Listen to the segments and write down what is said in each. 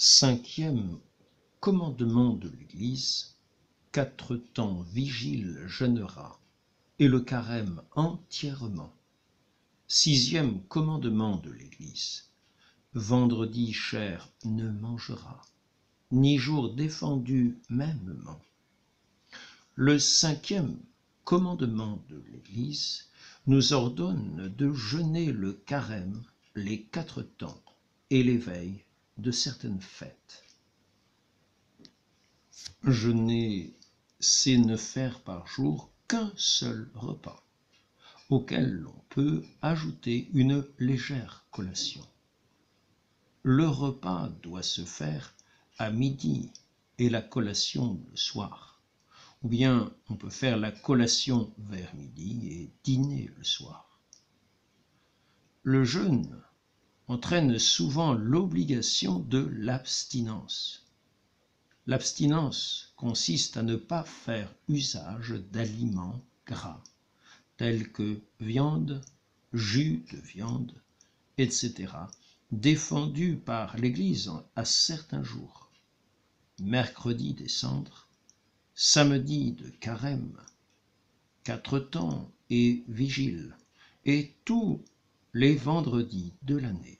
Cinquième commandement de l'Église, 4 temps vigile jeûnera, et le carême entièrement. Sixième commandement de l'Église, vendredi cher ne mangera, ni jour défendu mêmement. Le cinquième commandement de l'Église nous ordonne de jeûner le carême, les 4 temps et les veilles de certaines fêtes. Jeûner, c'est ne faire par jour qu'un seul repas, auquel l'on peut ajouter une légère collation. Le repas doit se faire à midi et la collation le soir, ou bien on peut faire la collation vers midi et dîner le soir. Le jeûne entraîne souvent l'obligation de l'abstinence. L'abstinence consiste à ne pas faire usage d'aliments gras, tels que viande, jus de viande, etc., défendus par l'Église à certains jours. Mercredi des cendres, samedi de carême, 4 temps et vigile, et tous les vendredis de l'année.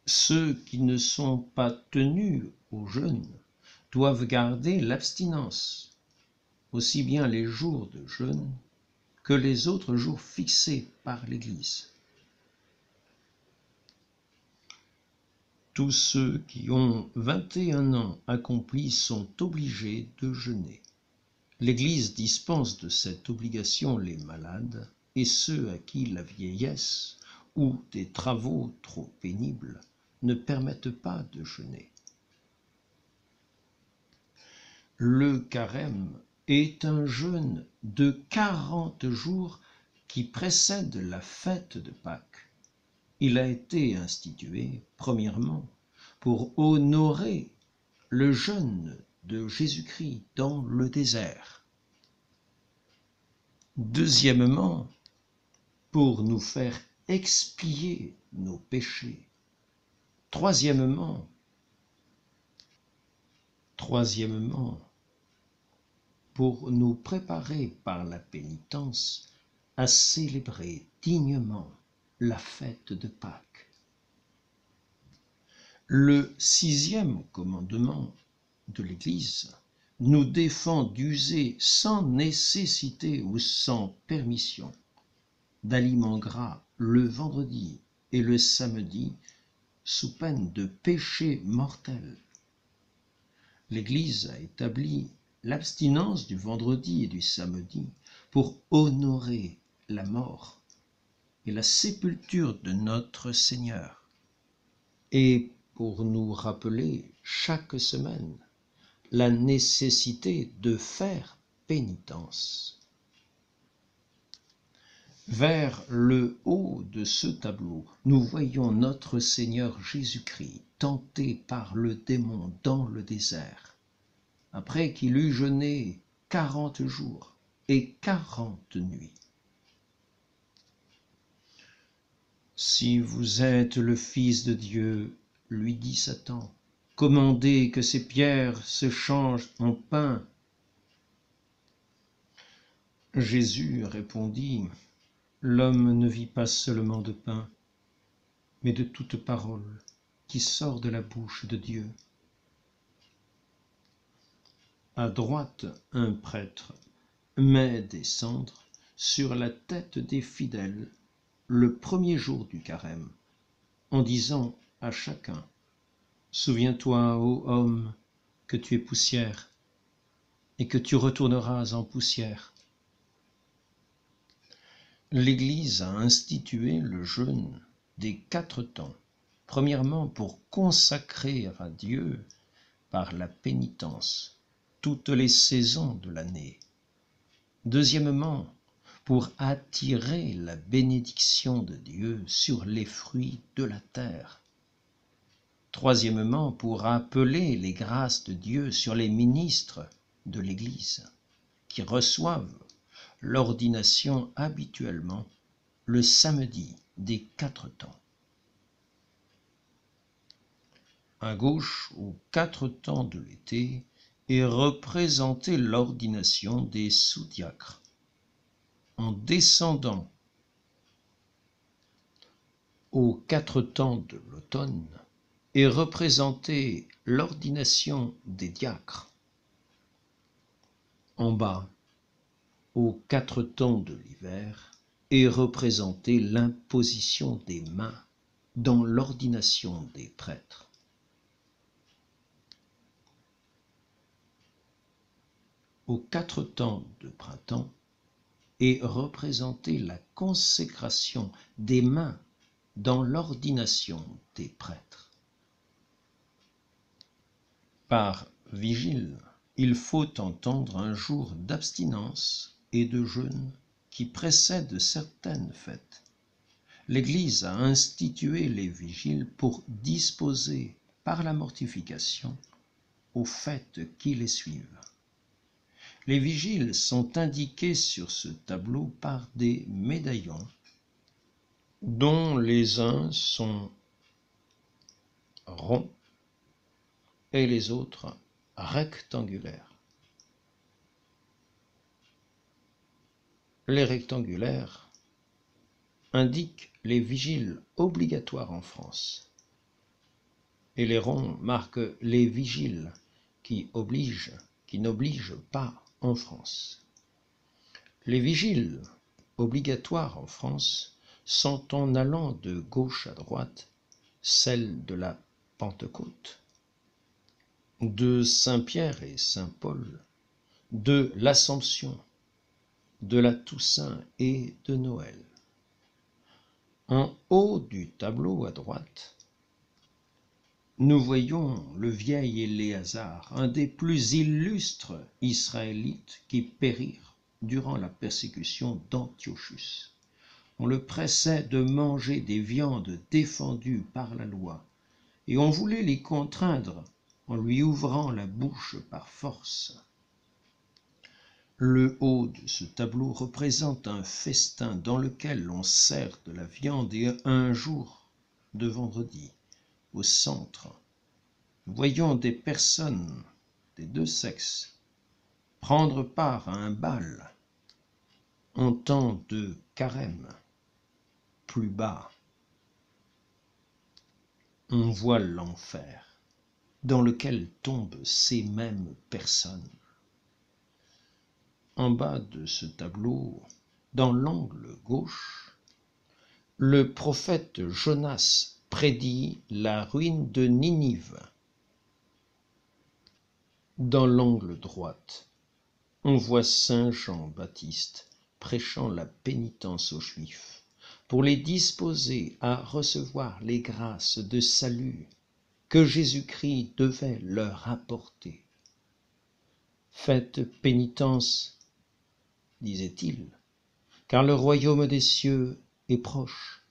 Ceux qui ne sont pas tenus au jeûne doivent garder l'abstinence, aussi bien les jours de jeûne que les autres jours fixés par l'Église. Tous ceux qui ont 21 ans accomplis sont obligés de jeûner. L'Église dispense de cette obligation les malades et ceux à qui la vieillesse ou des travaux trop pénibles ne permettent pas de jeûner. Le carême est un jeûne de 40 jours qui précède la fête de Pâques. Il a été institué, premièrement, pour honorer le jeûne de Jésus-Christ dans le désert. Deuxièmement, pour nous faire expier nos péchés. Troisièmement, pour nous préparer par la pénitence à célébrer dignement la fête de Pâques. Le sixième commandement de l'Église nous défend d'user sans nécessité ou sans permission d'aliments gras le vendredi et le samedi sous peine de péché mortel. L'Église a établi l'abstinence du vendredi et du samedi pour honorer la mort et la sépulture de notre Seigneur, et pour nous rappeler chaque semaine la nécessité de faire pénitence. Vers le haut de ce tableau, nous voyons notre Seigneur Jésus-Christ tenté par le démon dans le désert, après qu'il eut jeûné 40 jours et 40 nuits. Si vous êtes le Fils de Dieu, lui dit Satan, commandez que ces pierres se changent en pain. Jésus répondit, l'homme ne vit pas seulement de pain, mais de toute parole qui sort de la bouche de Dieu. À droite, un prêtre met des cendres sur la tête des fidèles le premier jour du carême, en disant à chacun, souviens-toi, ô homme, que tu es poussière, et que tu retourneras en poussière. L'Église a institué le jeûne des 4 temps, premièrement pour consacrer à Dieu par la pénitence toutes les saisons de l'année. Deuxièmement, pour attirer la bénédiction de Dieu sur les fruits de la terre. Troisièmement, pour appeler les grâces de Dieu sur les ministres de l'Église, qui reçoivent l'ordination habituellement le samedi des 4 temps. À gauche, aux 4 temps de l'été, est représentée l'ordination des sous-diacres. En descendant aux 4 temps de l'automne, est représentée l'ordination des diacres. En bas, aux 4 temps de l'hiver, est représentée l'imposition des mains dans l'ordination des prêtres. Aux 4 temps de printemps est représentée la consécration des mains dans l'ordination des prêtres. Par vigile, il faut entendre un jour d'abstinence et de jeûne qui précède certaines fêtes. L'Église a institué les vigiles pour disposer par la mortification aux fêtes qui les suivent. Les vigiles sont indiqués sur ce tableau par des médaillons dont les uns sont ronds et les autres rectangulaires. Les rectangulaires indiquent les vigiles obligatoires en France et les ronds marquent les vigiles qui n'obligent pas en France. Les vigiles obligatoires en France sont, en allant de gauche à droite, celles de la Pentecôte, de Saint-Pierre et Saint-Paul, de l'Assomption, de la Toussaint et de Noël. En haut du tableau à droite, nous voyons le vieil Éléazar, un des plus illustres Israélites qui périrent durant la persécution d'Antiochus. On le pressait de manger des viandes défendues par la loi, et on voulait l'y contraindre en lui ouvrant la bouche par force. Le haut de ce tableau représente un festin dans lequel on sert de la viande et un jour de vendredi. Au centre, nous voyons des personnes des deux sexes prendre part à un bal en temps de carême. Plus bas, on voit l'enfer dans lequel tombent ces mêmes personnes. En bas de ce tableau, dans l'angle gauche, le prophète Jonas prédit la ruine de Ninive. Dans l'angle droite, on voit saint Jean-Baptiste prêchant la pénitence aux Juifs pour les disposer à recevoir les grâces de salut que Jésus-Christ devait leur apporter. Faites pénitence, disait-il, car le royaume des cieux est proche.